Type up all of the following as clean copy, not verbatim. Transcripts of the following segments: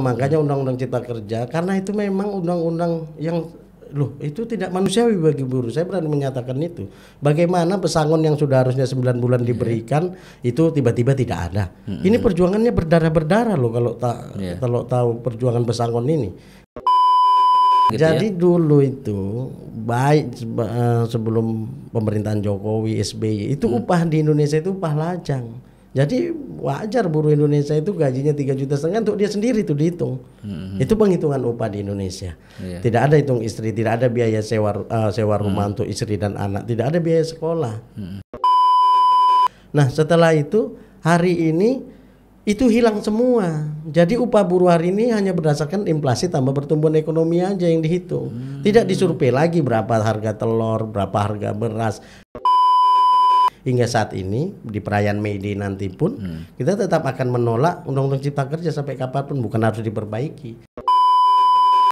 Makanya undang-undang cipta kerja, karena itu memang undang-undang yang itu tidak manusiawi bagi buruh. Saya berani menyatakan itu. Bagaimana pesangon yang sudah harusnya 9 bulan diberikan itu tiba-tiba tidak ada. Ini perjuangannya berdarah-berdarah loh kalau tahu perjuangan pesangon ini. Gitu Jadi dulu itu baik sebelum pemerintahan Jokowi, SBY itu upah di Indonesia itu upah lajang. Jadi wajar buruh Indonesia itu gajinya 3,5 juta untuk dia sendiri itu dihitung. Itu penghitungan upah di Indonesia. Tidak ada hitung istri, tidak ada biaya sewa rumah untuk istri dan anak, tidak ada biaya sekolah. Nah, setelah itu hari ini itu hilang semua. Jadi upah buruh hari ini hanya berdasarkan inflasi tambah pertumbuhan ekonomi aja yang dihitung. Tidak disurvei lagi berapa harga telur, berapa harga beras. Hingga saat ini di perayaan May Day nanti pun kita tetap akan menolak undang-undang cipta kerja sampai kapanpun, bukan harus diperbaiki.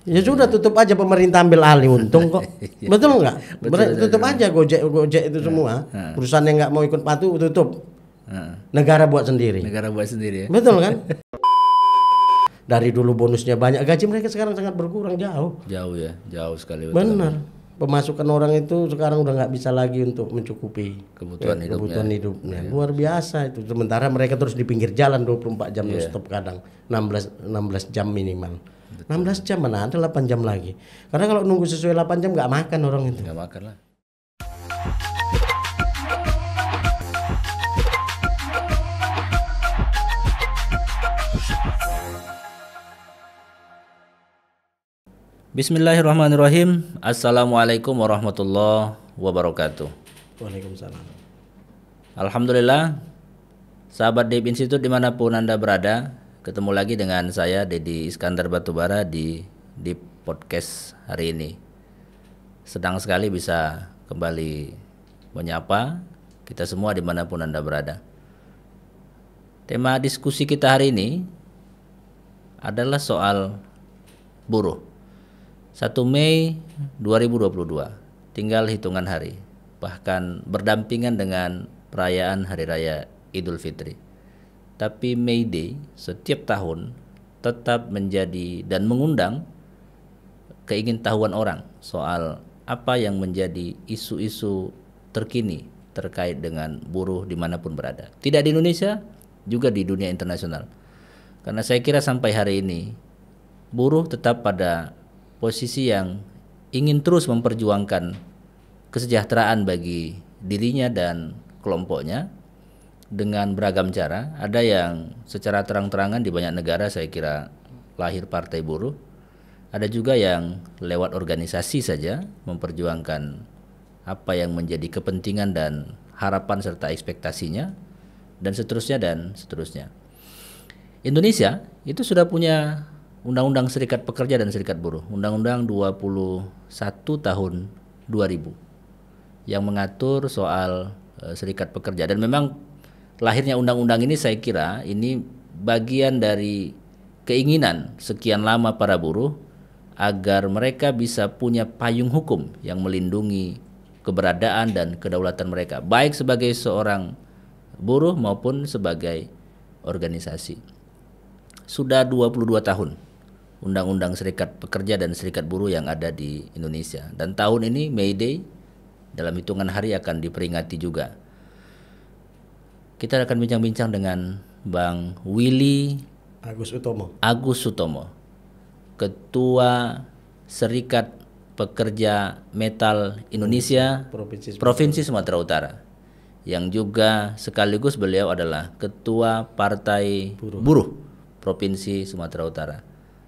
Ya sudah, tutup aja, pemerintah ambil alih untung kok. Betul nggak? Tutup aja Gojek itu semua. Perusahaan yang nggak mau ikut patuh tutup. Negara buat sendiri. Ya. Betul kan? Dari dulu bonusnya banyak, gaji mereka sekarang sangat berkurang jauh. Jauh sekali. Benar. Pemasukan orang itu sekarang udah nggak bisa lagi untuk mencukupi kebutuhan hidupnya. Luar biasa itu. Sementara mereka terus di pinggir jalan 24 jam stop, kadang 16 jam minimal. Betul. 16 jam mana ada 8 jam lagi. Karena kalau nunggu sesuai 8 jam nggak makan orang itu. Nggak makan lah. Bismillahirrahmanirrahim. Assalamualaikum warahmatullahi wabarakatuh. Waalaikumsalam. Alhamdulillah, sahabat Deep Institute dimanapun Anda berada, ketemu lagi dengan saya Dedi Iskandar Batubara di podcast hari ini. Senang sekali bisa kembali menyapa kita semua dimanapun Anda berada. Tema diskusi kita hari ini adalah soal buruh. 1 Mei 2022, tinggal hitungan hari, bahkan berdampingan dengan perayaan Hari Raya Idul Fitri. Tapi May Day setiap tahun tetap menjadi dan mengundang keingintahuan orang soal apa yang menjadi isu-isu terkini terkait dengan buruh dimanapun berada. Tidak di Indonesia, juga di dunia internasional. Karena saya kira sampai hari ini buruh tetap pada posisi yang ingin terus memperjuangkan kesejahteraan bagi dirinya dan kelompoknya dengan beragam cara. Ada yang secara terang-terangan di banyak negara saya kira lahir partai buruh. Ada juga yang lewat organisasi saja memperjuangkan apa yang menjadi kepentingan dan harapan serta ekspektasinya, dan seterusnya. Indonesia itu sudah punya Undang-Undang Serikat Pekerja dan Serikat Buruh, Undang-Undang 21 tahun 2000 yang mengatur soal serikat pekerja. Dan memang lahirnya undang-undang ini saya kira ini bagian dari keinginan sekian lama para buruh agar mereka bisa punya payung hukum yang melindungi keberadaan dan kedaulatan mereka, baik sebagai seorang buruh maupun sebagai organisasi. Sudah 22 tahun Undang-Undang Serikat Pekerja dan Serikat Buruh yang ada di Indonesia. Dan tahun ini May Day dalam hitungan hari akan diperingati juga. Kita akan bincang-bincang dengan Bang Willy Agus Sutomo, Ketua Serikat Pekerja Metal Indonesia Provinsi Sumatera Utara, yang juga sekaligus beliau adalah Ketua Partai Buruh Provinsi Sumatera Utara.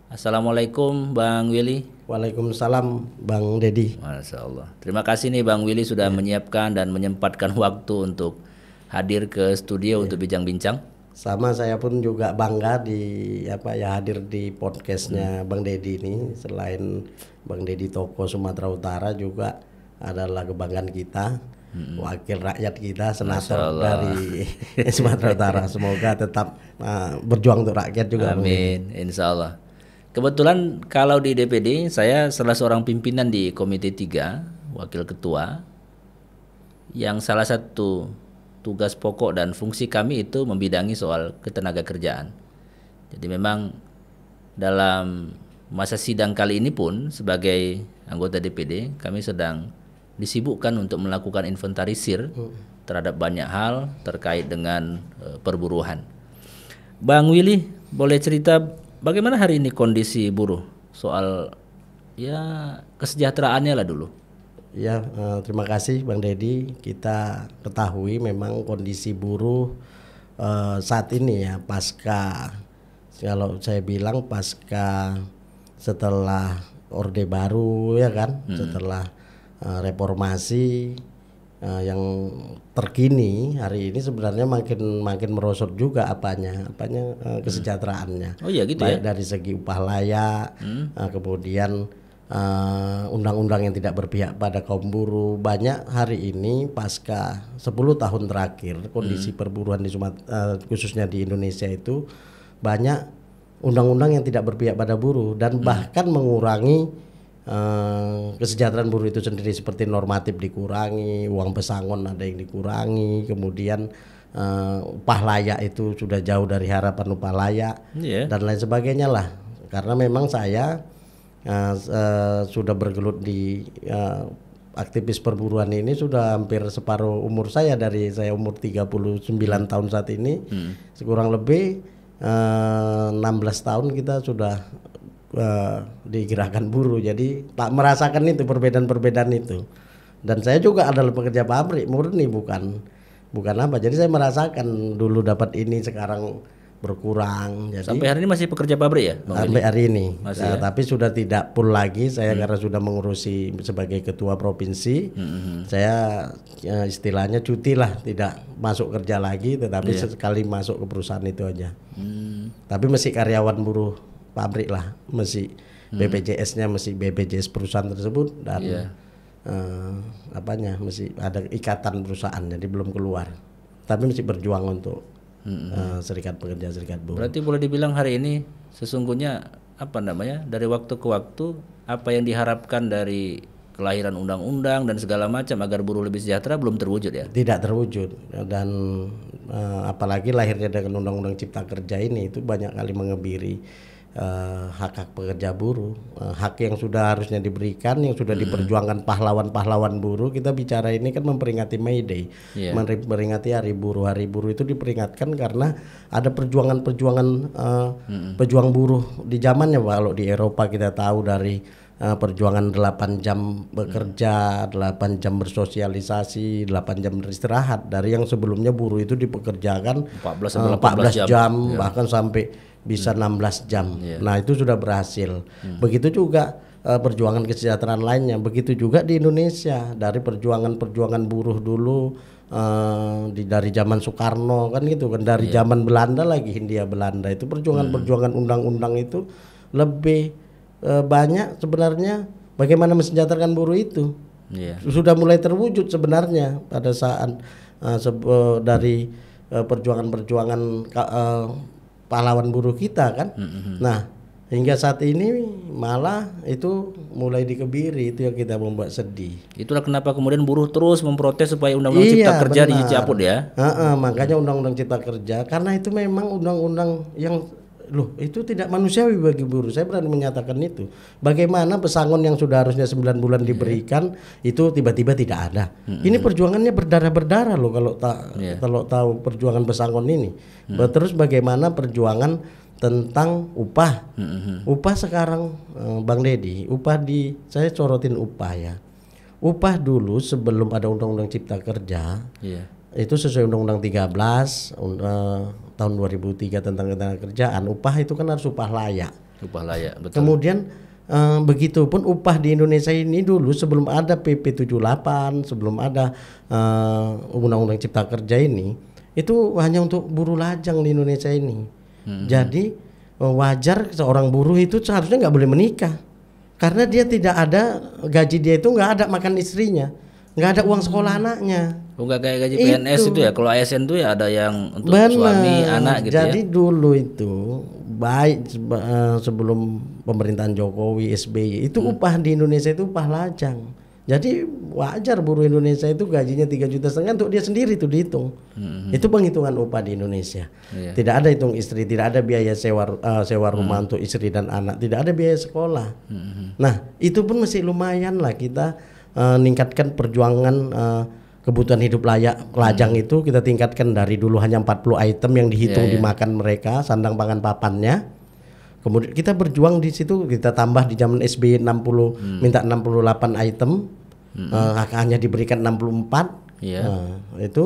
Assalamualaikum Bang Willy. Waalaikumsalam Bang Dedi. Masya Allah. Terima kasih nih Bang Willy sudah menyiapkan dan menyempatkan waktu untuk hadir ke studio untuk bincang-bincang. Sama, saya pun juga bangga hadir di podcastnya Bang Dedi ini. Selain Bang Dedi tokoh Sumatera Utara, juga adalah kebanggaan kita. Wakil rakyat kita, senator dari Sumatera Utara. Semoga tetap berjuang untuk rakyat juga. Amin, insya Allah. Kebetulan kalau di DPD saya salah seorang pimpinan di Komite 3, wakil ketua, yang salah satu tugas pokok dan fungsi kami itu membidangi soal ketenaga kerjaan. Jadi memang dalam masa sidang kali ini pun sebagai anggota DPD kami sedang disibukkan untuk melakukan inventarisir terhadap banyak hal terkait dengan perburuhan. Bang Willy, boleh cerita bagaimana hari ini kondisi buruh soal ya kesejahteraannya lah dulu. Ya, terima kasih Bang Dedi. Kita ketahui memang kondisi buruh saat ini ya pasca, kalau saya bilang pasca setelah Orde Baru ya kan, setelah reformasi yang terkini hari ini sebenarnya makin merosot juga apanya kesejahteraannya. Oh iya gitu baik ya. dari segi upah layak, kemudian undang-undang yang tidak berpihak pada kaum buruh. Banyak hari ini pasca 10 tahun terakhir kondisi perburuhan di khususnya di Indonesia itu banyak undang-undang yang tidak berpihak pada buruh dan bahkan mengurangi kesejahteraan buruh itu sendiri, seperti normatif dikurangi, uang pesangon ada yang dikurangi, kemudian upah layak itu sudah jauh dari harapan upah layak dan lain sebagainya lah. Karena memang saya sudah bergelut di aktivis perburuan ini sudah hampir separuh umur saya, dari saya umur 39 tahun saat ini, kurang lebih 16 tahun kita sudah di gerakan buruh, jadi tak merasakan itu perbedaan-perbedaan itu. Dan saya juga adalah pekerja pabrik murni, bukan apa. Jadi saya merasakan dulu dapat ini, sekarang berkurang. Jadi sampai hari ini masih pekerja pabrik ya? Sampai hari ini masih, ya? Tapi sudah tidak full lagi saya karena sudah mengurusi sebagai ketua provinsi. Saya istilahnya cuti lah, tidak masuk kerja lagi, tetapi sekali masuk ke perusahaan itu aja. Tapi masih karyawan buruh pabrik lah, masih BPJS-nya masih BPJS perusahaan tersebut dan masih ada ikatan perusahaan, jadi belum keluar. Tapi masih berjuang untuk serikat pekerja, serikat buruh. Berarti boleh dibilang hari ini sesungguhnya dari waktu ke waktu apa yang diharapkan dari kelahiran undang-undang dan segala macam agar buruh lebih sejahtera belum terwujud ya? Tidak terwujud, dan apalagi lahirnya dengan undang-undang Cipta Kerja ini itu banyak kali mengebiri hak-hak pekerja buruh, hak yang sudah harusnya diberikan, yang sudah diperjuangkan pahlawan-pahlawan buruh. Kita bicara ini kan memperingati May Day, memperingati Hari Buruh. Hari Buruh itu diperingatkan karena ada perjuangan-perjuangan pejuang buruh di zamannya. Kalau di Eropa kita tahu dari perjuangan 8 jam bekerja, 8 jam bersosialisasi, 8 jam beristirahat. Dari yang sebelumnya buruh itu dipekerjakan 14 jam, bahkan sampai bisa 16 jam. Nah, itu sudah berhasil. Begitu juga perjuangan kesejahteraan lainnya. Begitu juga di Indonesia, dari perjuangan buruh dulu dari zaman Soekarno kan gitu kan, dari zaman Belanda lagi, Hindia Belanda, itu perjuangan undang-undang itu lebih banyak sebenarnya bagaimana mensejahterakan buruh itu. Sudah mulai terwujud sebenarnya pada saat dari perjuangan pahlawan buruh kita kan. Nah, hingga saat ini malah itu mulai dikebiri, itu yang kita membuat sedih. Itulah kenapa kemudian buruh terus memprotes supaya undang-undang Cipta Kerja dicabut ya. Makanya undang-undang Cipta Kerja, karena itu memang undang-undang yang itu tidak manusiawi bagi buruh. Saya berani menyatakan itu. Bagaimana pesangon yang sudah harusnya 9 bulan diberikan itu tiba-tiba tidak ada. Ini perjuangannya berdarah-berdarah loh kalau tahu perjuangan pesangon ini. Terus bagaimana perjuangan tentang upah. Upah sekarang Bang Dedi, saya sorotin upah ya. Upah dulu sebelum ada undang-undang Cipta Kerja, itu sesuai Undang-Undang 13 tahun 2003 tentang ketenagakerjaan, upah itu kan harus upah layak. Upah layak, betul. Kemudian begitupun upah di Indonesia ini dulu sebelum ada PP 78, sebelum ada Undang-Undang Cipta Kerja ini, itu hanya untuk buruh lajang di Indonesia ini. Jadi wajar seorang buruh itu seharusnya nggak boleh menikah, karena dia tidak ada gaji, dia itu nggak ada makan istrinya, nggak ada uang sekolah anaknya. Enggak kayak gaji PNS itu ya. Kalau ASN itu ya ada yang untuk suami, anak gitu. Jadi dulu itu baik sebelum pemerintahan Jokowi, SBY itu upah di Indonesia itu upah lajang. Jadi wajar buruh Indonesia itu gajinya 3,5 juta untuk dia sendiri itu dihitung. Itu penghitungan upah di Indonesia. Tidak ada hitung istri, tidak ada biaya sewa rumah untuk istri dan anak, tidak ada biaya sekolah. Nah, itu pun masih lumayan lah kita meningkatkan perjuangan kebutuhan hidup layak lajang itu kita tingkatkan dari dulu hanya 40 item yang dihitung dimakan mereka, sandang pangan papannya. Kemudian kita berjuang di situ, kita tambah di zaman SBY 60 minta 68 item, hanya diberikan 64. Itu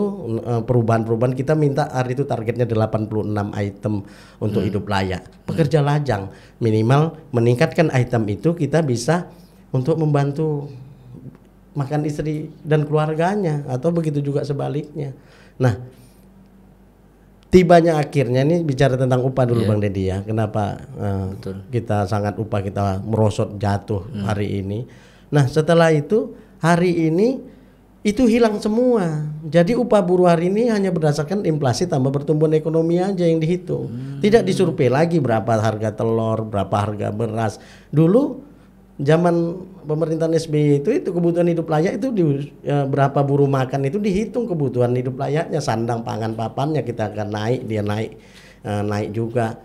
perubahan-perubahan kita minta hari itu targetnya 86 item untuk hidup layak. Pekerja lajang minimal meningkatkan item itu kita bisa untuk membantu makan istri dan keluarganya atau begitu juga sebaliknya. Nah, tibanya akhirnya ini bicara tentang upah dulu Bang Deddy ya. Kenapa kita sangat upah kita merosot jatuh hari ini. Nah setelah itu hari ini itu hilang semua. Jadi upah buruh hari ini hanya berdasarkan inflasi tambah pertumbuhan ekonomi aja yang dihitung. Tidak disurvei lagi berapa harga telur, berapa harga beras. Dulu zaman pemerintahan SBY itu kebutuhan hidup layak itu berapa buruh makan itu dihitung kebutuhan hidup layaknya, sandang pangan papannya kita akan naik, dia naik juga.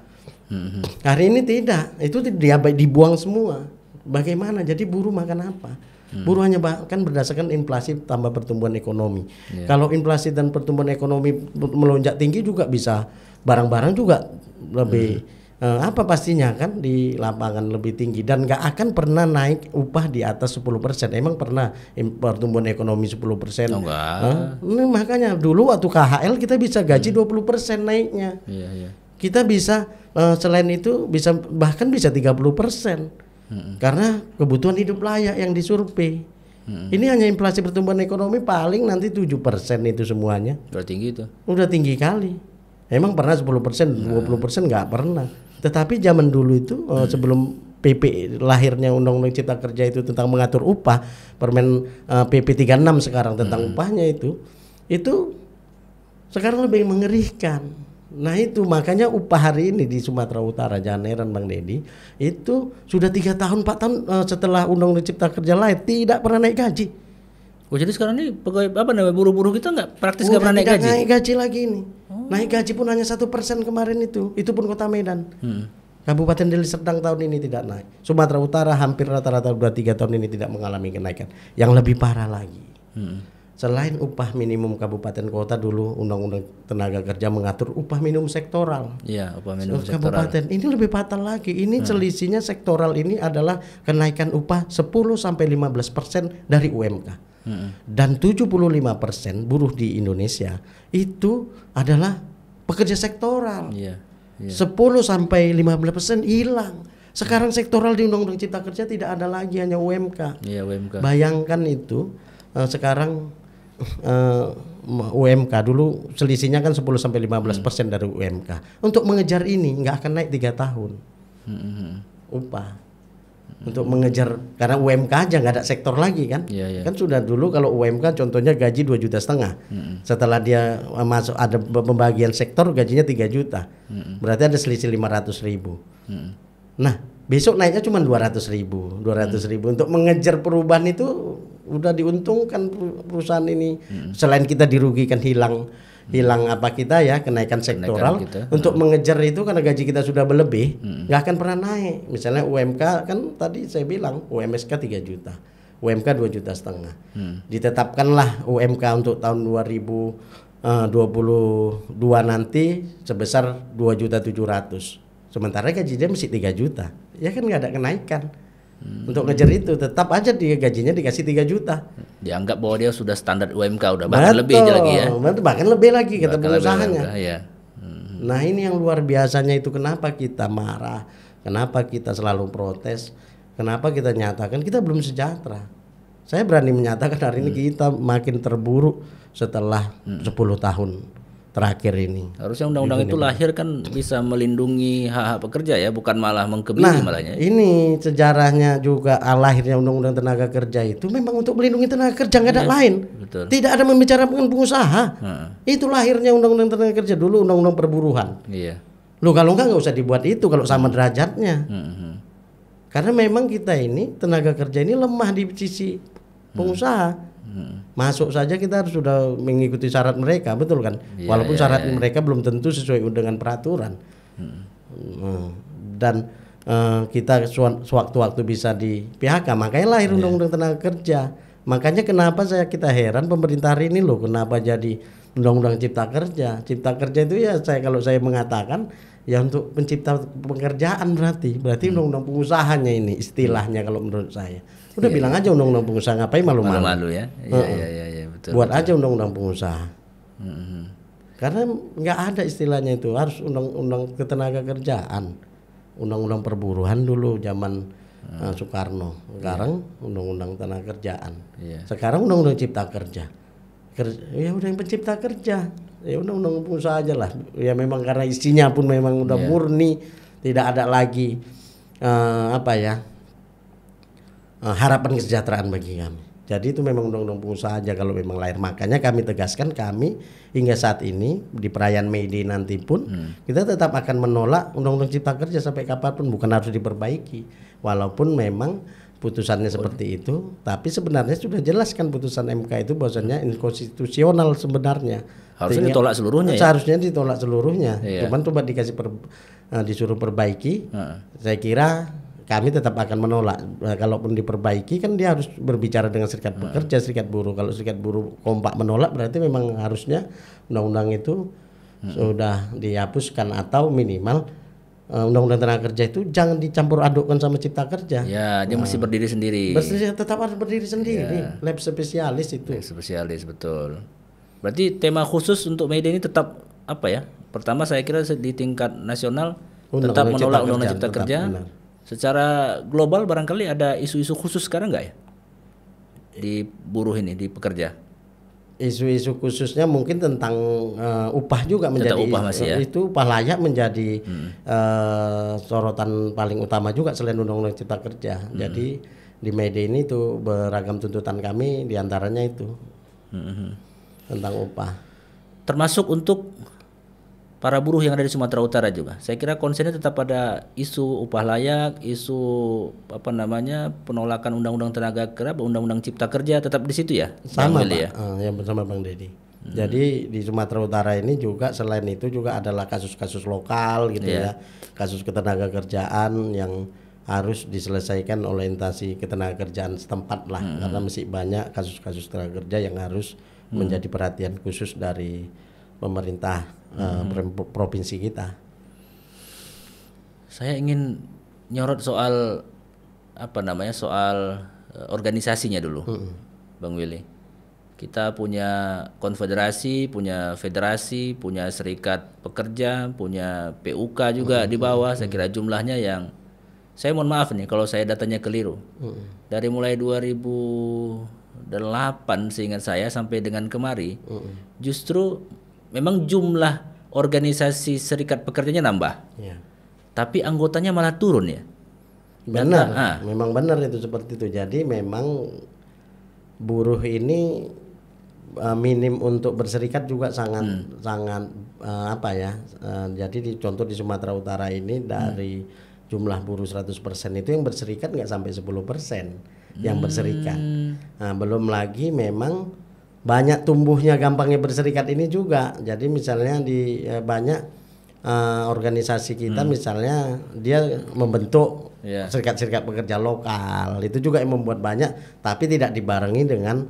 Hari ini tidak, itu dia dibuang semua. Bagaimana? Jadi buruh makan apa? Buruh hanya kan berdasarkan inflasi tambah pertumbuhan ekonomi. Kalau inflasi dan pertumbuhan ekonomi melonjak tinggi juga bisa barang-barang juga lebih pastinya kan di lapangan lebih tinggi dan nggak akan pernah naik upah di atas 10%. Emang pernah pertumbuhan ekonomi 10%? Nah, makanya dulu waktu KHL kita bisa gaji 20% naiknya. Kita bisa selain itu bahkan bisa 30%. Karena kebutuhan hidup layak yang disurvei. Ini hanya inflasi pertumbuhan ekonomi paling nanti 7% itu semuanya. Udah tinggi itu. Udah tinggi kali. Emang pernah 10%, 20% nggak pernah. Tetapi zaman dulu itu sebelum PP lahirnya Undang-Undang Cipta Kerja itu tentang mengatur upah, Permen PP 36 sekarang tentang upahnya itu sekarang lebih mengerikan. Nah itu makanya upah hari ini di Sumatera Utara, jangan heran Bang Deddy, itu sudah 3 tahun 4 tahun setelah Undang-Undang Cipta Kerja lahir tidak pernah naik gaji. Jadi sekarang ini pegawai buruh-buruh kita nggak pernah naik gaji. Naik gaji lagi ini. Naik gaji pun hanya 1% kemarin itu pun Kota Medan. Kabupaten Deli Serdang tahun ini tidak naik. Sumatera Utara hampir rata-rata 2-3 tahun ini tidak mengalami kenaikan. Yang lebih parah lagi. Selain upah minimum kabupaten kota dulu Undang-Undang Tenaga Kerja mengatur upah minimum sektoral. Iya, upah minimum sektoral. Kabupaten ini lebih fatal lagi. Ini selisihnya sektoral ini adalah kenaikan upah 10-15% dari UMK. Dan 75% buruh di Indonesia itu adalah pekerja sektoral. 10-15% hilang. Sekarang sektoral di Undang-Undang Cipta Kerja tidak ada lagi, hanya UMK. Bayangkan itu sekarang UMK dulu selisihnya kan 10-15% dari UMK. Untuk mengejar ini nggak akan naik 3 tahun upah. Untuk mengejar karena UMK aja nggak ada sektor lagi kan. Kan sudah dulu kalau UMK contohnya gaji 2,5 juta. Setelah dia masuk ada pembagian sektor gajinya 3 juta. Berarti ada selisih 500.000. Nah, besok naiknya cuma 200.000. Untuk mengejar perubahan itu udah diuntungkan perusahaan ini. Selain kita dirugikan hilang apa kita ya kenaikan sektoral untuk mengejar itu karena gaji kita sudah berlebih nggak akan pernah naik. Misalnya UMK kan tadi saya bilang UMSK 3 juta, UMK 2,5 juta. Ditetapkanlah UMK untuk tahun 2022 nanti sebesar 2.700.000. Sementara gaji dia mesti 3 juta. Ya kan nggak ada kenaikan. Untuk ngejar itu tetap aja dia gajinya dikasih 3 juta. Dianggap bahwa dia sudah standar UMK udah bahkan lebih lagi ya. Bahkan lebih lagi kata pengusahanya. Nah ini yang luar biasanya itu kenapa kita marah, kenapa kita selalu protes, kenapa kita nyatakan kita belum sejahtera. Saya berani menyatakan hari ini kita makin terburuk setelah 10 tahun terakhir ini. Harusnya undang-undang itu lahir kan bisa melindungi hak-hak pekerja ya, bukan malah mengkebiri malahnya. Ini sejarahnya juga lahirnya undang-undang tenaga kerja itu memang untuk melindungi tenaga kerja, nggak ada lain. Betul. Tidak ada membicarakan pengusaha. Itu lahirnya undang-undang tenaga kerja dulu, undang-undang perburuhan. Lu kalau nggak usah dibuat itu kalau sama derajatnya. Karena memang kita ini tenaga kerja ini lemah di sisi pengusaha. Masuk saja kita harus sudah mengikuti syarat mereka, betul kan? Walaupun syarat mereka belum tentu sesuai dengan peraturan. Dan kita sewaktu-waktu bisa di PHK, makanya lahir Undang-Undang Tenaga Kerja. Makanya kenapa kita heran pemerintah hari ini loh, kenapa jadi Undang-Undang Cipta Kerja. Cipta Kerja itu ya kalau saya mengatakan ya untuk pencipta pekerjaan berarti Undang-Undang pengusahanya ini istilahnya kalau menurut saya. Udah bilang aja undang-undang pengusaha, ngapain malu-malu? Malu ya. Iya, betul. Buat aja undang-undang pengusaha. Karena nggak ada istilahnya itu, harus undang-undang ketenaga kerjaan. Undang-undang perburuhan dulu zaman Soekarno. Sekarang undang-undang tenaga kerjaan. Sekarang undang-undang cipta kerja. Ya udah yang pencipta kerja. Ya undang-undang pengusaha aja lah. Ya memang karena isinya pun memang udah murni, tidak ada lagi harapan kesejahteraan bagi kami. Jadi itu memang undang-undang pengusaha aja kalau memang lahir. Makanya kami tegaskan, kami hingga saat ini di perayaan May Day nanti pun kita tetap akan menolak undang-undang cipta kerja sampai kapanpun, bukan harus diperbaiki. Walaupun memang putusannya seperti itu, tapi sebenarnya sudah jelaskan putusan MK itu bahwasannya inkonstitusional sebenarnya. Harusnya ditolak seluruhnya. Seharusnya ditolak seluruhnya. Cuman coba dikasih disuruh perbaiki. Saya kira kami tetap akan menolak. Kalaupun diperbaiki kan dia harus berbicara dengan serikat pekerja, serikat buruh. Kalau serikat buruh kompak menolak berarti memang harusnya undang-undang itu sudah dihapuskan atau minimal undang-undang tenaga kerja itu jangan dicampur adukkan sama cipta kerja. Ya, dia mesti berdiri sendiri. Tetap harus berdiri sendiri. Lab spesialis itu. Lab spesialis, betul. Berarti tema khusus untuk May Day ini tetap apa ya? Pertama saya kira di tingkat nasional tetap menolak undang-undang cipta kerja. Benar. Secara global barangkali ada isu-isu khusus sekarang nggak ya di buruh ini, di pekerja? Isu-isu khususnya mungkin tentang upah juga menjadi upah masih ya? Itu upah layak menjadi sorotan paling utama juga selain undang-undang cipta kerja. Jadi di May Day ini tuh beragam tuntutan kami, diantaranya itu tentang upah. Termasuk untuk para buruh yang ada di Sumatera Utara juga. Saya kira konsennya tetap pada isu upah layak, isu penolakan undang-undang tenaga kerja, undang-undang cipta kerja, tetap di situ ya. Sama Pak, ya? Yang bersama Bang Deddy. Jadi di Sumatera Utara ini juga selain itu juga adalah kasus-kasus lokal gitu ya, kasus ketenaga kerjaan yang harus diselesaikan oleh instansi ketenaga kerjaan setempat lah, karena masih banyak kasus-kasus tenaga kerja yang harus menjadi perhatian khusus dari pemerintah provinsi kita. Saya ingin nyorot soal soal organisasinya dulu, Bang Willy. Kita punya konfederasi, punya federasi, punya serikat pekerja, punya PUK juga di bawah. Saya kira jumlahnya yang, saya mohon maaf nih kalau saya datanya keliru. Dari mulai 2008 seingat saya sampai dengan kemari, justru memang jumlah organisasi serikat pekerjanya nambah, tapi anggotanya malah turun ya. Benar, memang benar itu seperti itu. Jadi memang buruh ini minim untuk berserikat juga sangat jadi contoh di Sumatera Utara ini dari jumlah buruh 100% itu yang berserikat nggak sampai 10% yang berserikat. Belum lagi memang banyak tumbuhnya gampangnya berserikat ini juga. Jadi misalnya di banyak organisasi kita misalnya dia membentuk serikat-serikat pekerja lokal, itu juga yang membuat banyak, tapi tidak dibarengi dengan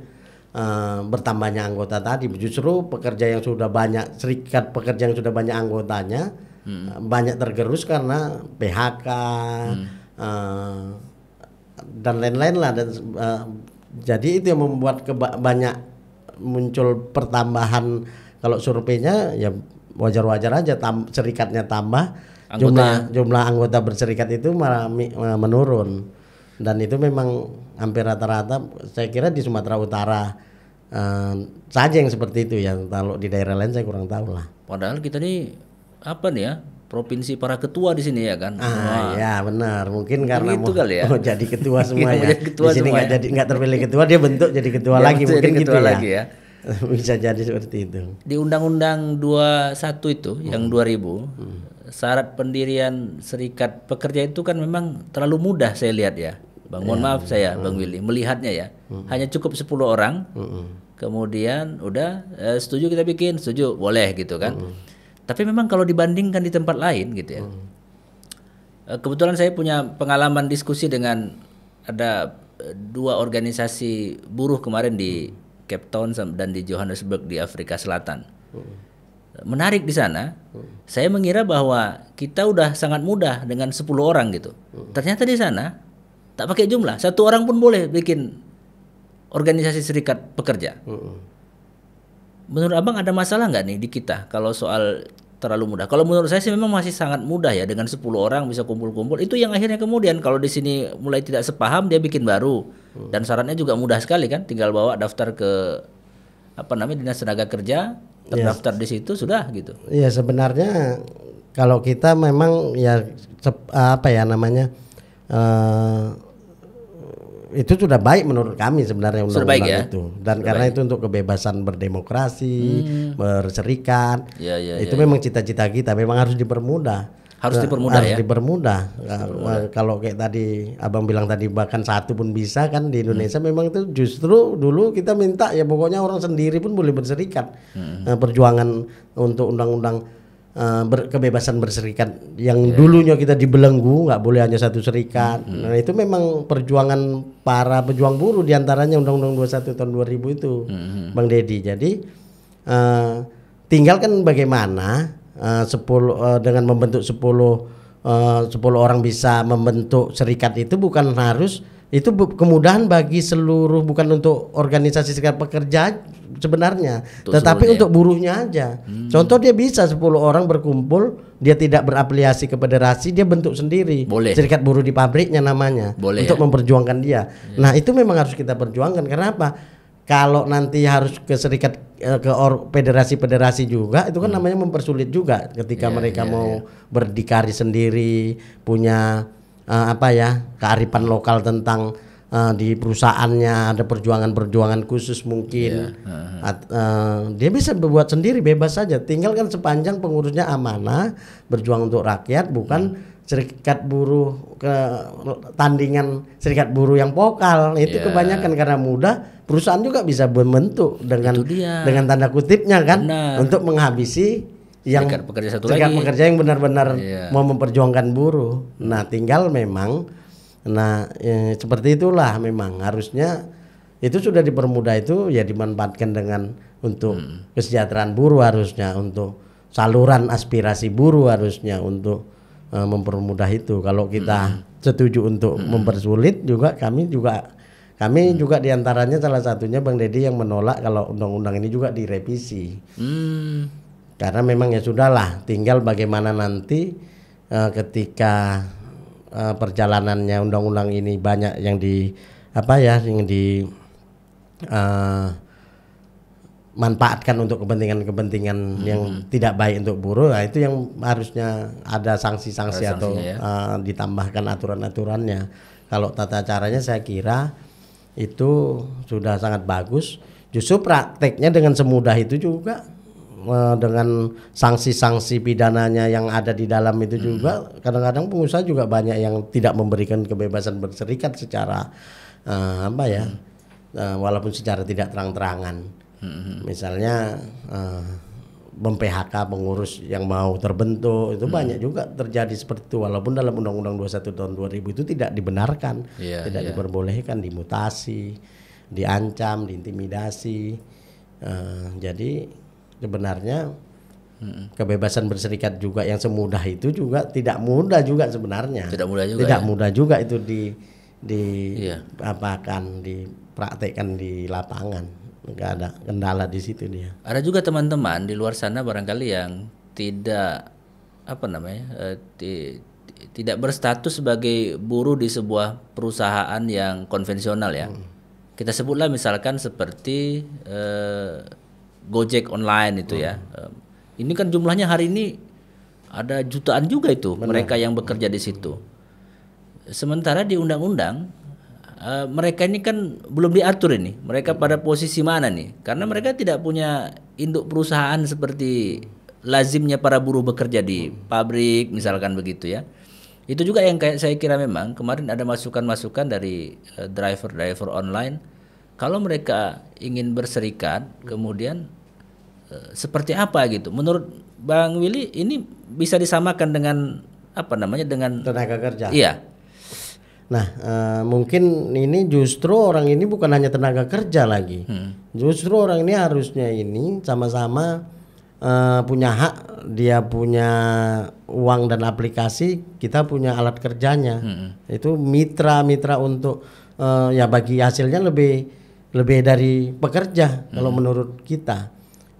bertambahnya anggota tadi. Justru pekerja yang sudah banyak, serikat pekerja yang sudah banyak anggotanya banyak tergerus karena PHK dan lain-lain lah. Dan jadi itu yang membuat banyak muncul pertambahan. Kalau surveinya ya wajar-wajar aja, serikatnya tambah, jumlah anggota berserikat itu malah menurun. Dan itu memang hampir rata-rata saya kira di Sumatera Utara saja yang seperti itu ya. Kalau di daerah lain saya kurang tahu lah. Padahal kita nih provinsi para ketua di sini ya kan. Ya benar, mungkin karena kali ya? Jadi ketua semua ya. Di sini nggak terpilih ketua, dia bentuk jadi ketua lagi, mungkin gitu ya. Bisa jadi seperti itu. Di Undang-Undang 21 itu yang 2000, syarat pendirian serikat pekerja itu kan memang terlalu mudah saya lihat ya, Bang. Mohon maaf saya Bang Willy melihatnya ya. Hanya cukup 10 orang. Kemudian udah setuju kita bikin, setuju, boleh gitu kan. Tapi memang kalau dibandingkan di tempat lain gitu ya. Kebetulan saya punya pengalaman diskusi dengan ada 2 organisasi buruh kemarin di Cape Town dan di Johannesburg di Afrika Selatan. Menarik di sana, saya mengira bahwa kita udah sangat mudah dengan 10 orang gitu. Ternyata di sana tak pakai jumlah, 1 orang pun boleh bikin organisasi serikat pekerja. Menurut Abang ada masalah nggak nih di kita kalau soal terlalu mudah? Kalau menurut saya sih memang masih sangat mudah ya, dengan 10 orang bisa kumpul-kumpul. Itu yang akhirnya kemudian kalau di sini mulai tidak sepaham dia bikin baru. Dan syaratnya juga mudah sekali kan, tinggal bawa daftar ke Dinas Tenaga Kerja, terdaftar di situ sudah gitu. Iya, sebenarnya kalau kita memang ya itu sudah baik menurut kami sebenarnya undang-undang itu. Dan sudah karena baik. itu untuk kebebasan berdemokrasi, berserikat. Itu Ya. memang cita-cita kita, memang harus dipermudah. Harus dipermudah ya. Dipermudah. Kalau kayak tadi Abang bilang tadi bahkan 1 pun bisa kan di Indonesia, memang itu justru dulu kita minta ya pokoknya orang sendiri pun boleh berserikat. Perjuangan untuk undang-undang kebebasan berserikat yang dulunya kita dibelenggu, nggak boleh hanya 1 serikat. Nah itu memang perjuangan para pejuang buruh, diantaranya Undang-Undang 21 tahun 2000 itu, Bang Deddy. Jadi tinggal kan bagaimana dengan membentuk 10 orang bisa membentuk serikat itu bukan harus itu kemudahan bagi seluruh, bukan untuk organisasi serikat pekerja sebenarnya, tetapi untuk buruhnya aja. Contoh dia bisa 10 orang berkumpul, dia tidak berafiliasi ke federasi, dia bentuk sendiri. Boleh. Serikat buruh di pabriknya namanya. Boleh, untuk memperjuangkan dia. Nah, itu memang harus kita perjuangkan. Kenapa? Kalau nanti harus ke serikat ke federasi-federasi juga, itu kan namanya mempersulit juga ketika mereka mau berdikari sendiri, punya kearifan lokal tentang di perusahaannya ada perjuangan-perjuangan khusus mungkin. Dia bisa berbuat sendiri bebas saja, tinggal kan sepanjang pengurusnya amanah, berjuang untuk rakyat, bukan serikat buruh ke tandingan serikat buruh yang vokal. Itu kebanyakan karena mudah, perusahaan juga bisa membentuk dengan tanda kutipnya kan. Benar. Untuk menghabisi yang serikat pekerja yang benar-benar mau memperjuangkan buruh. Nah, tinggal memang seperti itulah, memang harusnya itu sudah dipermudah, itu ya dimanfaatkan dengan untuk kesejahteraan buruh, harusnya untuk saluran aspirasi buruh, harusnya untuk mempermudah itu. Kalau kita setuju untuk mempersulit juga, kami juga diantaranya salah satunya Bang Deddy yang menolak kalau undang-undang ini juga direvisi. Karena memang ya sudahlah, tinggal bagaimana nanti ketika perjalanannya undang-undang ini banyak yang manfaatkan untuk kepentingan-kepentingan yang tidak baik untuk buruh. Nah, itu yang harusnya ada sanksi-sanksi atau ditambahkan aturan-aturannya. Kalau tata caranya saya kira itu sudah sangat bagus. Justru prakteknya dengan semudah itu juga, dengan sanksi-sanksi pidananya yang ada di dalam itu juga, kadang-kadang pengusaha juga banyak yang tidak memberikan kebebasan berserikat secara walaupun secara tidak terang-terangan. Misalnya mem-PHK pengurus yang mau terbentuk, itu banyak juga terjadi seperti itu, walaupun dalam Undang-Undang 21 tahun 2000 itu tidak dibenarkan, tidak diperbolehkan, dimutasi, diancam, diintimidasi. Jadi sebenarnya kebebasan berserikat juga yang semudah itu juga tidak mudah juga sebenarnya. Tidak mudah juga itu dipraktekkan di lapangan. Nggak ada kendala di situ dia. Ada juga teman-teman di luar sana barangkali yang tidak tidak berstatus sebagai buruh di sebuah perusahaan yang konvensional ya. Kita sebutlah misalkan seperti Gojek online itu ya. Ini kan jumlahnya hari ini ada jutaan juga itu. Benar. Mereka yang bekerja di situ. Sementara di undang-undang mereka ini kan belum diatur ini. Mereka pada posisi mana nih? Karena mereka tidak punya induk perusahaan seperti lazimnya para buruh bekerja di pabrik misalkan begitu ya. Itu juga yang kayak saya kira memang kemarin ada masukan-masukan dari driver-driver online, kalau mereka ingin berserikat kemudian seperti apa gitu. Menurut Bang Willy ini bisa disamakan dengan apa namanya dengan tenaga kerja. Iya. Nah, mungkin ini justru orang ini bukan hanya tenaga kerja lagi. Justru orang ini harusnya ini sama-sama punya hak, dia punya uang dan aplikasi, kita punya alat kerjanya. Itu mitra-mitra untuk ya bagi hasilnya lebih dari pekerja kalau menurut kita.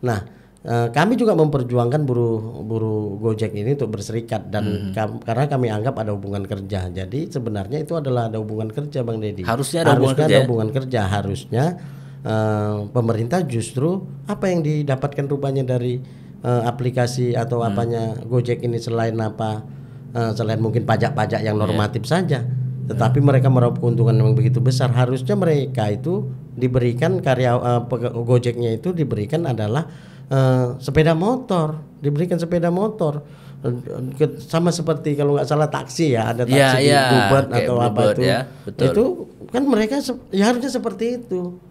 Nah, kami juga memperjuangkan buruh Gojek ini untuk berserikat dan karena kami anggap ada hubungan kerja. Jadi sebenarnya itu adalah ada hubungan kerja, Bang Deddy. Harusnya ada hubungan kerja. Harusnya pemerintah justru apa yang didapatkan rupanya dari aplikasi atau apanya Gojek ini selain selain mungkin pajak-pajak yang normatif saja, tetapi mereka meraup keuntungan yang begitu besar. Harusnya mereka itu diberikan Gojeknya itu diberikan adalah sepeda motor, diberikan sepeda motor sama seperti kalau nggak salah taksi ya, ada taksi di Uber atau apa itu. Ya, betul. Itu kan mereka ya harusnya seperti itu.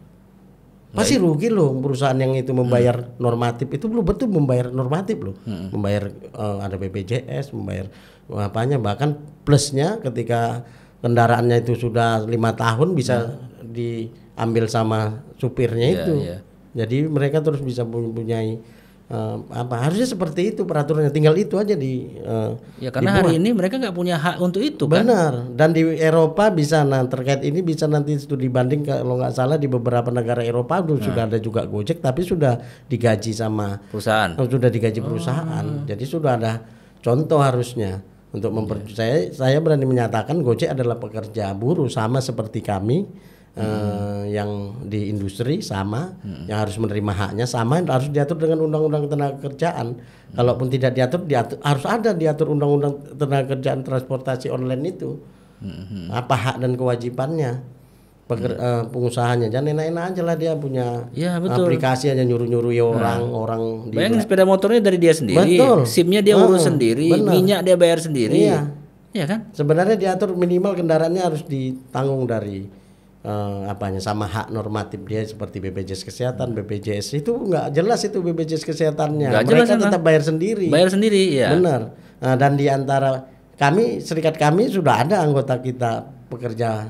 Pasti rugi loh perusahaan yang itu membayar normatif, itu belum betul membayar normatif loh. Membayar ada BPJS, membayar apanya, bahkan plusnya ketika kendaraannya itu sudah 5 tahun bisa diambil sama supirnya itu. Jadi mereka terus bisa mempunyai harusnya seperti itu peraturannya, tinggal itu aja karena hari ini mereka nggak punya hak untuk itu kan. Benar. Dan di Eropa bisa terkait ini bisa nanti studi banding kalau nggak salah di beberapa negara Eropa sudah ada juga Gojek tapi sudah digaji sama perusahaan. Sudah digaji perusahaan. Jadi sudah ada contoh harusnya untuk saya berani menyatakan Gojek adalah pekerja buruh sama seperti kami. Yang di industri sama, yang harus menerima haknya sama, harus diatur dengan undang-undang tenaga kerjaan. Kalaupun tidak diatur harus ada diatur undang-undang tenaga kerjaan transportasi online itu. Apa hak dan kewajibannya pengusahanya. Jangan enak-enak aja lah dia punya aplikasi aja nyuruh-nyuruh orang. Bayangin sepeda motornya dari dia sendiri, SIM-nya dia urus sendiri, minyak dia bayar sendiri. Iya kan? Sebenarnya diatur minimal kendaraannya harus ditanggung dari sama hak normatif dia seperti BPJS kesehatan, BPJS itu nggak jelas itu BPJS kesehatannya. Mereka tetap bayar sendiri. Ya. Benar. Dan di antara serikat kami sudah ada anggota kita pekerja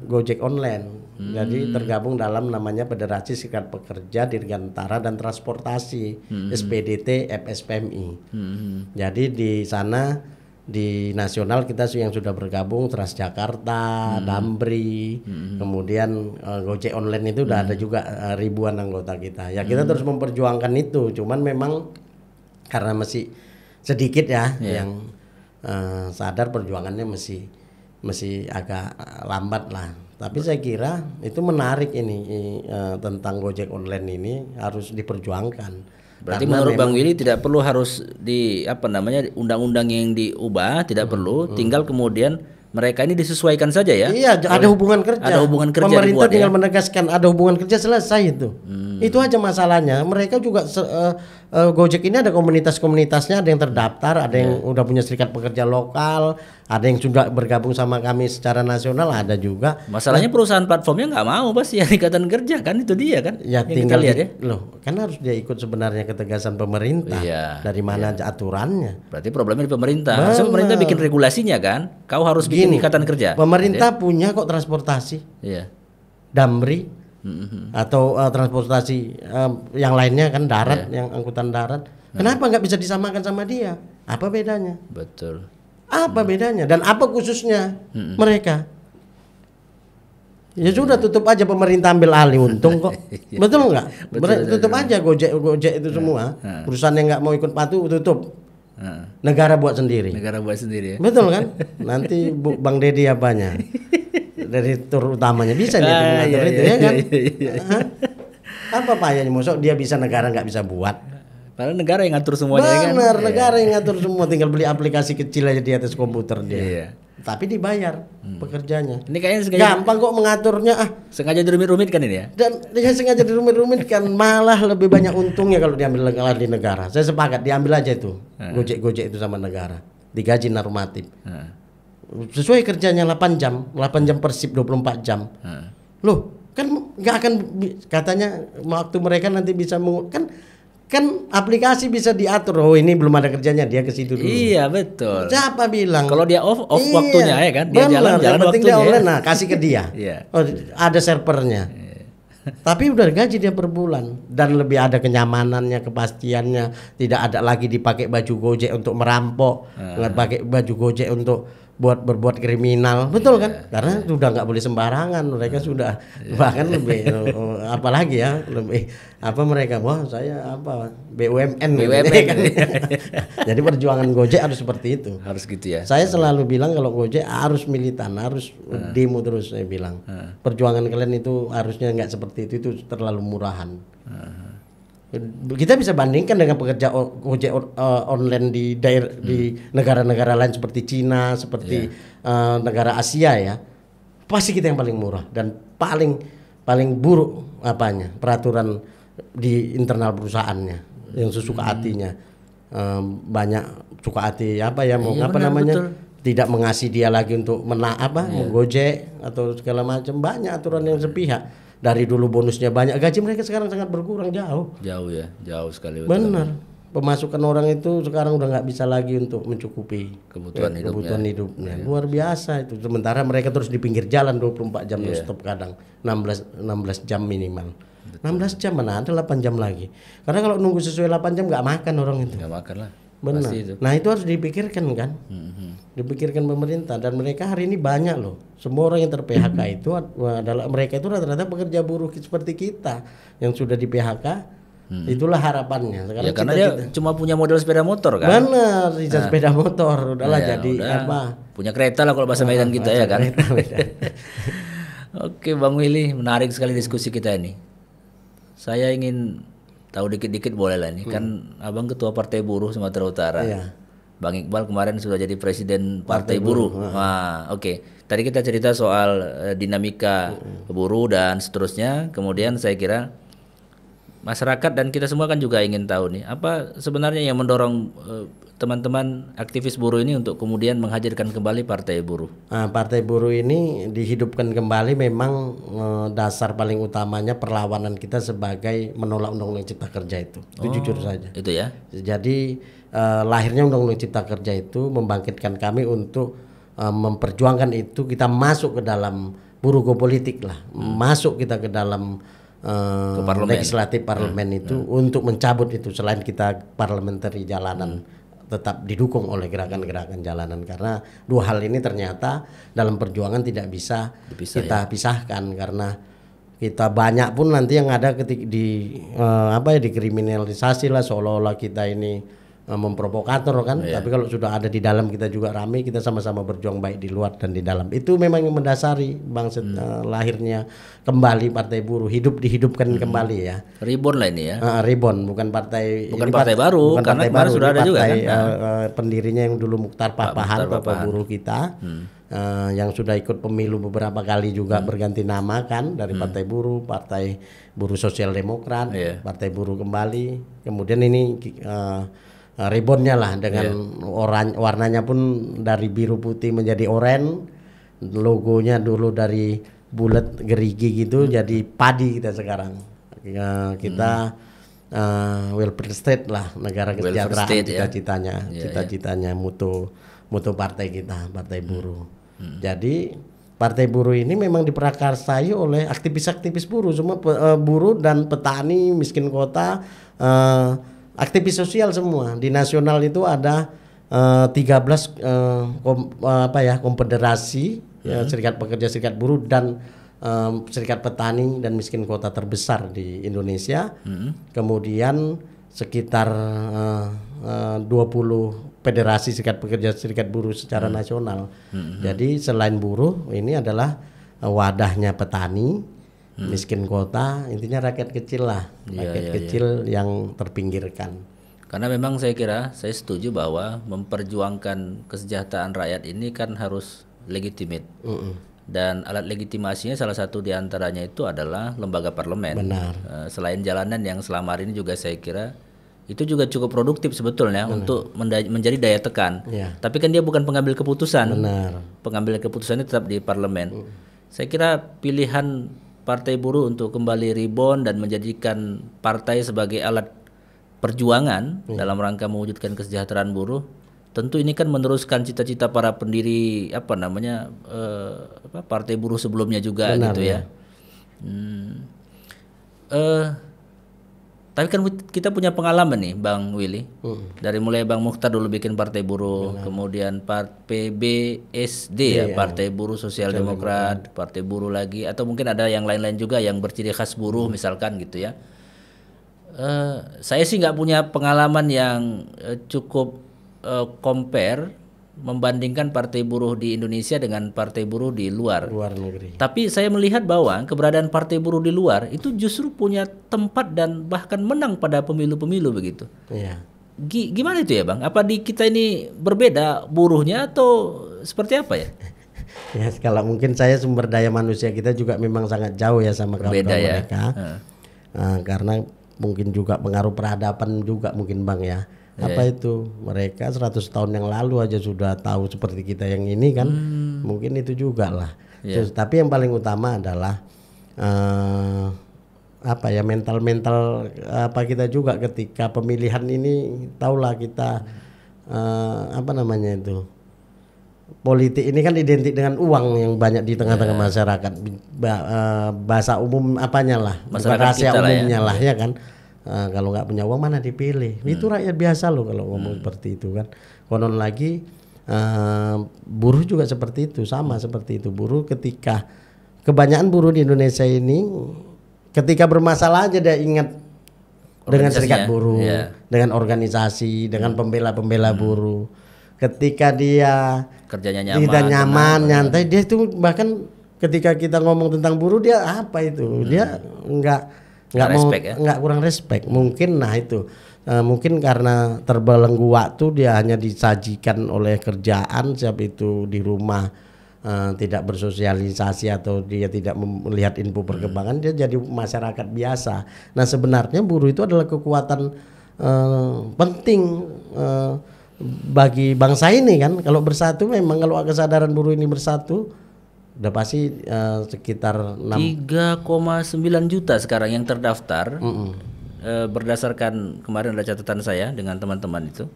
Gojek online. Jadi tergabung dalam namanya Federasi Serikat Pekerja Dirgantara dan Transportasi SPDT FSPMI. Jadi di sana di nasional kita yang sudah bergabung Transjakarta, Damri, kemudian Gojek online itu udah ada juga ribuan anggota kita. Ya kita terus memperjuangkan itu. Cuman memang karena masih sedikit yang sadar perjuangannya masih agak lambat lah. Tapi saya kira itu menarik ini tentang Gojek online ini harus diperjuangkan. Berarti menurut Bang Willy tidak perlu harus undang-undang yang diubah, tidak perlu, tinggal kemudian mereka ini disesuaikan saja ya. Iya, ada hubungan kerja. Ada hubungan kerja. Pemerintah tinggal menegaskan ada hubungan kerja, selesai itu. Itu aja masalahnya. Mereka juga Gojek ini ada komunitas-komunitasnya, ada yang terdaftar, ada yang udah punya serikat pekerja lokal, ada yang sudah bergabung sama kami secara nasional, ada juga. Masalahnya perusahaan platformnya nggak mau pasti ya ikatan kerja kan, itu dia kan. Ya tinggal lihat ya. Loh, kan harus dia ikut sebenarnya ketegasan pemerintah. Dari mana aturannya? Berarti problemnya di pemerintah. Harusnya pemerintah bikin regulasinya kan. Kau harus bikin ikatan kerja. Pemerintah punya kok transportasi. Damri. Atau transportasi yang lainnya kan darat, yang angkutan darat. Kenapa nggak bisa disamakan sama dia? Apa bedanya? Betul. Apa bedanya dan apa khususnya mereka? Ya sudah, tutup aja, pemerintah ambil alih untung kok. Betul nggak? Tutup aja Gojek itu semua. Perusahaan yang nggak mau ikut patuh tutup. Negara buat sendiri. Ya. Betul kan? Nanti Bang Deddy apanya? Dari tur utamanya bisa dia mengatur itu ya kan? Apa payahnya, masuk dia bisa, negara nggak bisa buat? Padahal negara yang ngatur semuanya. Benar, kan? Negara yang ngatur semua, tinggal beli aplikasi kecil aja di atas komputer dia. Tapi dibayar pekerjanya. Ini kayaknya sengaja, gampang kok mengaturnya. Sengaja dirumit-rumitkan ini ya. Dan dia sengaja dirumit-rumitkan, malah lebih banyak untungnya kalau diambil di negara. Saya sepakat diambil aja itu Gojek itu sama negara, digaji normatif. sesuai kerjanya 8 jam per shift 24 jam. Loh, kan nggak akan katanya waktu mereka nanti bisa kan aplikasi bisa diatur. Oh, ini belum ada kerjanya, dia ke situ dulu. Iya, betul. Siapa bilang? Kalau dia off Iya, waktunya ya kan, dia benar, jalan yang penting waktunya. dia online, nah kasih ke dia. Iya. Oh, ada servernya. Tapi udah gaji dia per bulan dan lebih ada kenyamanannya, kepastiannya. Tidak ada lagi dipakai baju Gojek untuk merampok, nggak pakai baju Gojek untuk berbuat kriminal, betul kan? Karena sudah nggak boleh sembarangan, mereka sudah bahkan lebih apalagi ya, lebih apa mereka, wah saya apa BUMN, kan? Jadi perjuangan Gojek harus seperti itu. Harus gitu ya. Saya selalu bilang kalau Gojek harus militan, harus demo terus, saya bilang. Perjuangan kalian itu harusnya nggak seperti itu terlalu murahan. Kita bisa bandingkan dengan pekerja Gojek online di daerah di negara-negara lain seperti Cina, seperti negara Asia ya. Pasti kita yang paling murah dan paling buruk apanya peraturan di internal perusahaannya yang sesuka hatinya. Banyak suka hati apa ya mau apa namanya? Betul. Tidak mengasih dia lagi untuk mau Gojek atau segala macam, banyak aturan yang sepihak. Dari dulu bonusnya banyak, gaji mereka sekarang sangat berkurang jauh ya, jauh sekali. Benar, pemasukan orang itu sekarang udah nggak bisa lagi untuk mencukupi kebutuhan hidupnya. Luar biasa itu. Sementara mereka terus di pinggir jalan 24 jam non-stop, kadang 16 jam minimal. Betul. 16 jam mana ada 8 jam lagi. Karena kalau nunggu sesuai 8 jam nggak makan orang itu. Nggak makan lah. Benar. Itu. Nah itu harus dipikirkan kan, dipikirkan pemerintah, dan mereka hari ini banyak loh. Semua orang yang ter-PHK itu adalah mereka itu rata-rata pekerja buruh seperti kita yang sudah di PHK. Itulah harapannya. Sekarang ya karena dia cuma punya modal sepeda motor kan. Benar, sepeda motor udahlah jadi apa? Punya kereta lah kalau bahasa Medan kita ya kan. Oke Bang Willy, menarik sekali diskusi kita ini. Saya ingin tahu dikit-dikit boleh lah ini kan Abang Ketua Partai Buruh Sumatera Utara. Iya. Bang Iqbal kemarin sudah jadi Presiden Partai Buruh. Nah, oke. Tadi kita cerita soal dinamika buruh dan seterusnya. Kemudian saya kira masyarakat dan kita semua kan juga ingin tahu nih, apa sebenarnya yang mendorong teman-teman aktivis buruh ini untuk kemudian menghadirkan kembali Partai Buruh. Nah, Partai Buruh ini dihidupkan kembali memang dasar paling utamanya perlawanan kita sebagai menolak Undang-Undang Cipta Kerja itu jujur saja. Itu ya. Jadi lahirnya Undang-Undang Cipta Kerja itu membangkitkan kami untuk memperjuangkan itu, kita masuk ke dalam buruh politik lah, masuk kita ke dalam legislatif parlemen itu untuk mencabut itu. Selain kita parliamentary jalanan tetap didukung oleh gerakan-gerakan jalanan, karena dua hal ini ternyata dalam perjuangan tidak bisa kita pisahkan, karena kita banyak pun nanti yang ada ketika dikriminalisasi lah, seolah-olah kita ini memprovokator kan, tapi kalau sudah ada di dalam kita juga rame, kita sama-sama berjuang baik di luar dan di dalam. Itu memang yang mendasari lahirnya kembali Partai Buruh, dihidupkan kembali ya. Reborn lah ini ya. Reborn, bukan partai baru, bukan karena partai baru, sudah ada juga kan. Pendirinya yang dulu Mukhtar Papahan, Bapak Buruh kita. Yang sudah ikut pemilu beberapa kali juga berganti nama kan, dari Partai Buruh, Partai Buruh Sosial Demokrat, Partai Buruh kembali. Kemudian ini rebornnya lah dengan warnanya pun dari biru putih menjadi oranye, logonya dulu dari bulat gerigi gitu jadi padi kita sekarang. Kita welfare state lah, negara kesejahteraan cita-citanya mutu partai kita, Partai Buruh. Jadi Partai Buruh ini memang diprakarsai oleh aktivis-aktivis buruh, semua buruh dan petani, miskin kota, aktivis sosial semua. Di nasional itu ada 13 konfederasi, serikat pekerja, serikat buruh dan serikat petani dan miskin kota terbesar di Indonesia. Kemudian sekitar 20 federasi serikat pekerja, serikat buruh secara nasional. Jadi selain buruh, ini adalah wadahnya petani, miskin kota, intinya rakyat kecil lah, kecil yang terpinggirkan. Karena memang saya setuju bahwa memperjuangkan kesejahteraan rakyat ini kan harus legitimate. Dan alat legitimasinya salah satu diantaranya itu adalah lembaga parlemen. Benar. Selain jalanan yang selama ini juga saya kira itu juga cukup produktif sebetulnya untuk menjadi daya tekan. Iya. Tapi kan dia bukan pengambil keputusan. Benar. Pengambil keputusannya tetap di parlemen. Saya kira pilihan Partai Buruh untuk kembali reborn dan menjadikan partai sebagai alat perjuangan dalam rangka mewujudkan kesejahteraan buruh, tentu ini kan meneruskan cita-cita para pendiri Partai Buruh sebelumnya juga. Benar, gitu ya. Tapi kan kita punya pengalaman nih Bang Willy. Dari mulai Bang Mukhtar dulu bikin Partai Buruh, kemudian PBSD ya, Partai Buruh Sosial Demokrat, Partai Buruh lagi, atau mungkin ada yang lain-lain juga yang berciri khas buruh misalkan gitu ya. Saya sih nggak punya pengalaman yang cukup compare membandingkan Partai Buruh di Indonesia dengan Partai Buruh di luar negeri. Tapi saya melihat bahwa keberadaan Partai Buruh di luar itu justru punya tempat dan bahkan menang pada pemilu-pemilu begitu. Iya. Gimana itu ya Bang? Apa di kita ini berbeda buruhnya atau seperti apa ya? Ya, kalau mungkin saya sumber daya manusia kita juga memang sangat jauh ya sama kawan-kawan mereka. Karena mungkin juga pengaruh peradaban juga mungkin Bang ya. Apa itu, mereka 100 tahun yang lalu aja sudah tahu seperti kita yang ini kan. Mungkin itu juga lah. Terus, tapi yang paling utama adalah mental kita juga ketika pemilihan ini. Tahulah kita politik ini kan identik dengan uang yang banyak di tengah-tengah masyarakat. Bahasa umum rahasia umumnya lah ya kan. Kalau nggak punya uang mana dipilih. Itu rakyat biasa loh kalau ngomong seperti itu kan. Konon lagi buruh juga seperti itu, sama seperti itu. Buruh ketika kebanyakan buruh di Indonesia ini ketika bermasalah aja dia ingat dengan serikat buruh, dengan organisasi, dengan pembela-pembela buruh. Ketika dia kerjanya nyaman, nyantai, dia itu bahkan ketika kita ngomong tentang buruh dia dia nggak kurang respect mungkin. Mungkin karena terbelenggu waktu dia hanya disajikan oleh kerjaan, siap itu di rumah tidak bersosialisasi atau dia tidak melihat info perkembangan, dia jadi masyarakat biasa. Nah sebenarnya buruh itu adalah kekuatan penting bagi bangsa ini kan. Kalau bersatu memang, kalau kesadaran buruh ini bersatu udah pasti sekitar 3,9 juta sekarang yang terdaftar. Berdasarkan kemarin ada catatan saya dengan teman-teman itu.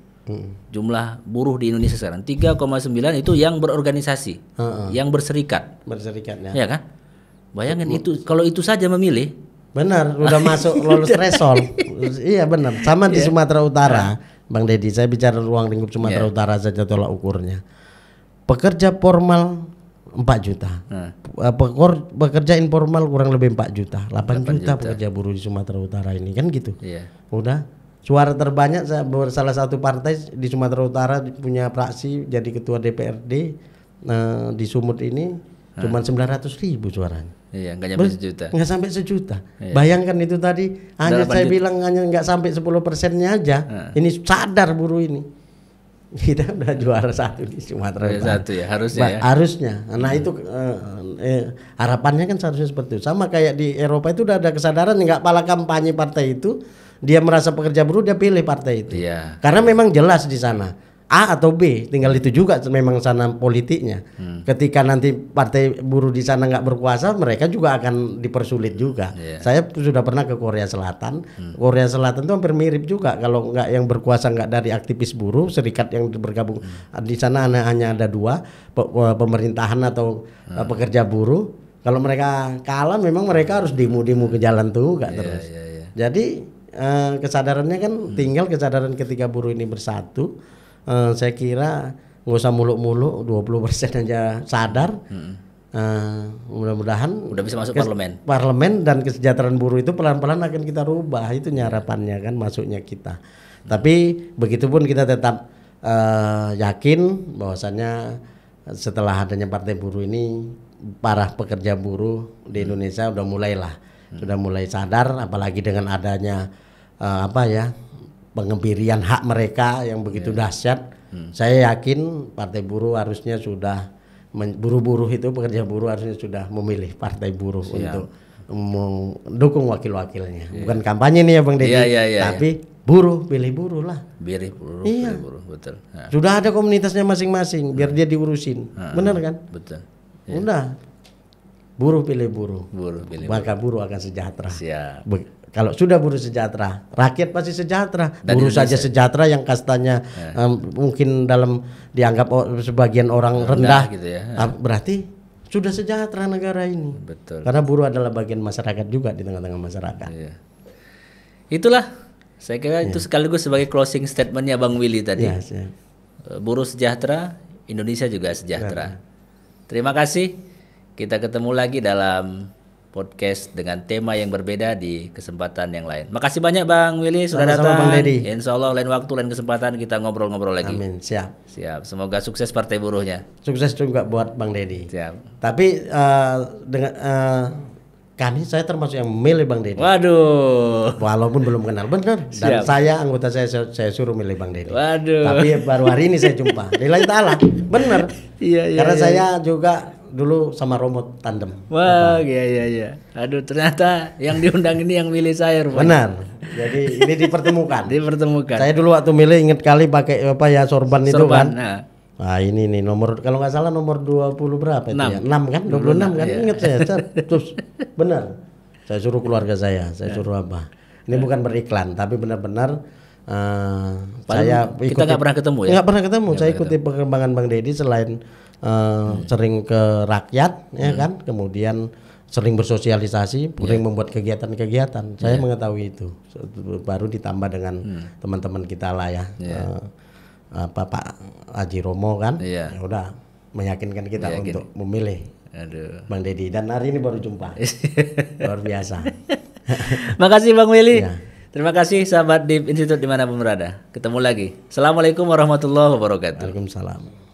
Jumlah buruh di Indonesia sekarang 3,9 itu yang berorganisasi, yang berserikat ya kan. Bayangin itu, kalau itu saja memilih. Benar, udah masuk lolos threshold. Iya benar, sama di Sumatera Utara. Bang Deddy, saya bicara ruang lingkup Sumatera Utara saja tolak ukurnya. Pekerja formal 4 juta. Pekerja informal kurang lebih 4 juta. 8 juta pekerja buruh di Sumatera Utara ini kan gitu. Udah suara terbanyak salah satu partai di Sumatera Utara punya fraksi jadi ketua DPRD di Sumut ini cuma 900.000 suaranya. Iya, nggak sampai sejuta. Nggak sampai sejuta. Bayangkan itu tadi hanya saya bilang hanya nggak sampai 10%-nya aja. Ini sadar buruh ini. Kita udah juara 1 di Sumatera Utara. 1 ya harusnya. Harusnya. Nah itu harapannya kan seharusnya seperti itu. Sama kayak di Eropa itu udah ada kesadaran, nggak pala kampanye partai itu, dia merasa pekerja buruh dia pilih partai itu. Karena memang jelas di sana A atau B, tinggal itu juga memang sana politiknya. Ketika nanti partai buruh di sana nggak berkuasa, mereka juga akan dipersulit juga. Saya sudah pernah ke Korea Selatan. Korea Selatan itu hampir mirip juga. Kalau nggak yang berkuasa nggak dari aktivis buruh, serikat yang bergabung di sana hanya ada 2, pemerintahan atau pekerja buruh. Kalau mereka kalah, memang mereka harus demo ke jalan tuh nggak terus. Jadi kesadarannya kan tinggal kesadaran ketika buruh ini bersatu. Saya kira nggak usah muluk-muluk, 20% aja sadar. Mudah-mudahan udah bisa masuk parlemen dan kesejahteraan buruh itu pelan-pelan akan kita rubah. Itu harapannya kan masuknya kita. Tapi begitupun kita tetap yakin bahwasannya setelah adanya partai buruh ini, para pekerja buruh di Indonesia sudah mulai sadar, apalagi dengan adanya pengebirian hak mereka yang begitu dahsyat. Saya yakin partai buruh harusnya sudah buruh-buruh itu, pekerja buruh harusnya sudah memilih partai buruh untuk mendukung wakil-wakilnya. Bukan kampanye nih ya Bang Deddy, tapi buruh pilih buruh lah. Pilih buruh, Iya. pilih buruh, betul. Nah, Sudah ada komunitasnya masing-masing, biar dia diurusin. Benar kan? betul. Udah. Buruh pilih buruh. Buruh, pilih Maka buruh akan sejahtera. siap. Kalau sudah buruh sejahtera, rakyat pasti sejahtera. Dan Buruh Indonesia. saja sejahtera yang kastanya mungkin dalam dianggap sebagian orang rendah, gitu ya. berarti sudah sejahtera negara ini. Betul. Karena buruh adalah bagian masyarakat juga di tengah-tengah masyarakat. Iya. Itulah, saya kira itu sekaligus sebagai closing statementnya Bang Willy tadi. Ya, siap. Buruh sejahtera, Indonesia juga sejahtera. Terima kasih. Kita ketemu lagi dalam podcast dengan tema yang berbeda di kesempatan yang lain. Makasih banyak Bang Willy sudah Sama-sama, datang. Bang Dedi. Insya Allah lain waktu, lain kesempatan kita ngobrol-ngobrol lagi. Amin, siap. Siap. Semoga sukses partai buruhnya. Sukses juga buat Bang Dedi. Siap. Tapi dengan kami saya termasuk yang memilih Bang Dedi. Waduh. Walaupun belum kenal benar. Dan Siap. saya anggota saya suruh milih Bang Dedi. Waduh. Tapi baru hari ini saya jumpa. Lillahi ta'ala. Benar. Iya, iya. Karena iya. saya juga dulu sama Romo tandem. Wah, iya. Aduh, ternyata yang diundang ini yang milih saya rupanya. Benar. Jadi ini dipertemukan. Dipertemukan. Saya dulu waktu milih ingat kali pakai apa ya sorban itu kan. Nah, Nah ini nih nomor kalau nggak salah nomor 20 berapa itu ya? 6 kan? 26 kan? iya. Ingat saya. Terus benar. Saya suruh keluarga saya suruh apa? Ini bukan beriklan tapi benar-benar saya kita nggak pernah ketemu ya? Nggak pernah ketemu. Saya ikuti perkembangan Bang Dedi selain sering ke rakyat ya kan, kemudian sering bersosialisasi, sering membuat kegiatan-kegiatan. Saya mengetahui itu. Baru ditambah dengan teman-teman kita lah ya. Pak Haji Romo kan, Iya. ya udah meyakinkan kita untuk memilih aduh. Bang Dedi dan hari ini baru jumpa. Luar biasa. Makasih Bang Willy. Ya. Terima kasih sahabat Deep Institute dimanapun berada. Ketemu lagi. Assalamualaikum warahmatullahi wabarakatuh. Waalaikumsalam.